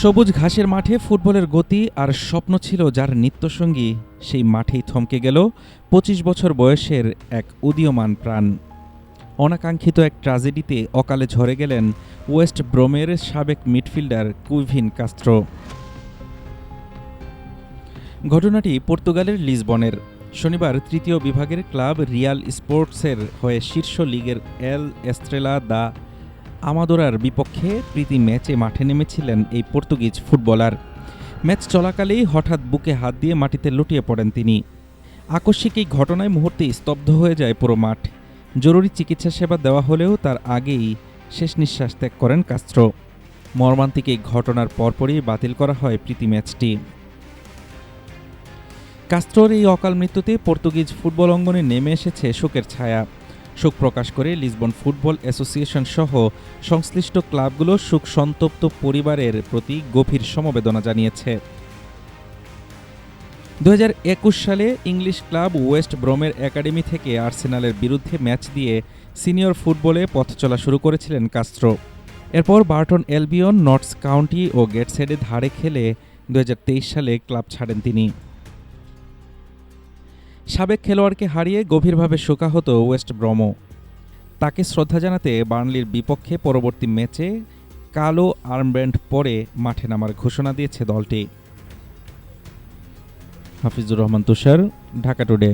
সবুজ ঘাসের মাঠে ফুটবলের গতি আর স্বপ্ন ছিল যার নিত্যসঙ্গী, সেই মাঠেই থমকে গেল ২৫ বছর বয়সের এক উদীয়মান প্রাণ। অনাকাঙ্ক্ষিত এক ট্র্যাজেডিতে অকালে ঝরে গেলেন ওয়েস্ট ব্রোমের সাবেক মিডফিল্ডার কুইভিন কাস্ত্রো। ঘটনাটি পর্তুগালের লিসবনের। শনিবার তৃতীয় বিভাগের ক্লাব রিয়াল স্পোর্টসের হয়ে শীর্ষ লিগের এল এস্ত্রেলা দা আমাদোরার বিপক্ষে প্রীতি ম্যাচে মাঠে নেমেছিলেন এই পর্তুগিজ ফুটবলার। ম্যাচ চলাকালেই হঠাৎ বুকে হাত দিয়ে মাটিতে লুটিয়ে পড়েন তিনি। আকস্মিক এই ঘটনায় মুহূর্তেই স্তব্ধ হয়ে যায় পুরো মাঠ। জরুরি চিকিৎসা সেবা দেওয়া হলেও তার আগেই শেষ নিঃশ্বাস ত্যাগ করেন কাস্ত্রো। মর্মান্তিক এই ঘটনার পরপরই বাতিল করা হয় প্রীতি ম্যাচটি। কাস্ত্রোর এই অকাল মৃত্যুতে পর্তুগিজ ফুটবল অঙ্গনে নেমে এসেছে শোকের ছায়া। শোক প্রকাশ করে লিসবন ফুটবল অ্যাসোসিয়েশন সহ সংশ্লিষ্ট ক্লাবগুলো শোক সন্তপ্ত পরিবারের প্রতি গভীর সমবেদনা জানিয়েছে। ২০২১ সালে ইংলিশ ক্লাব ওয়েস্ট ব্রোমের একাডেমি থেকে আর্সেনালের বিরুদ্ধে ম্যাচ দিয়ে সিনিয়র ফুটবলে পথ চলা শুরু করেছিলেন কাস্ত্রো। এরপর বার্টন অ্যালবিয়ন, নর্থস কাউন্টি ও গেটসহেডে ধারে খেলে ২০২৩ সালে ক্লাব ছাড়েন তিনি। সাবেক খেলোয়াড়কে হারিয়ে গভীরভাবে শোকাহত ওয়েস্ট ব্রমও। তাকে শ্রদ্ধা জানাতে বার্নলির বিপক্ষে পরবর্তী ম্যাচে কালো আর্মব্যান্ড পরে মাঠে নামার ঘোষণা দিয়েছে দলটি। হাফিজুর রহমান তুষার, ঢাকা টুডে।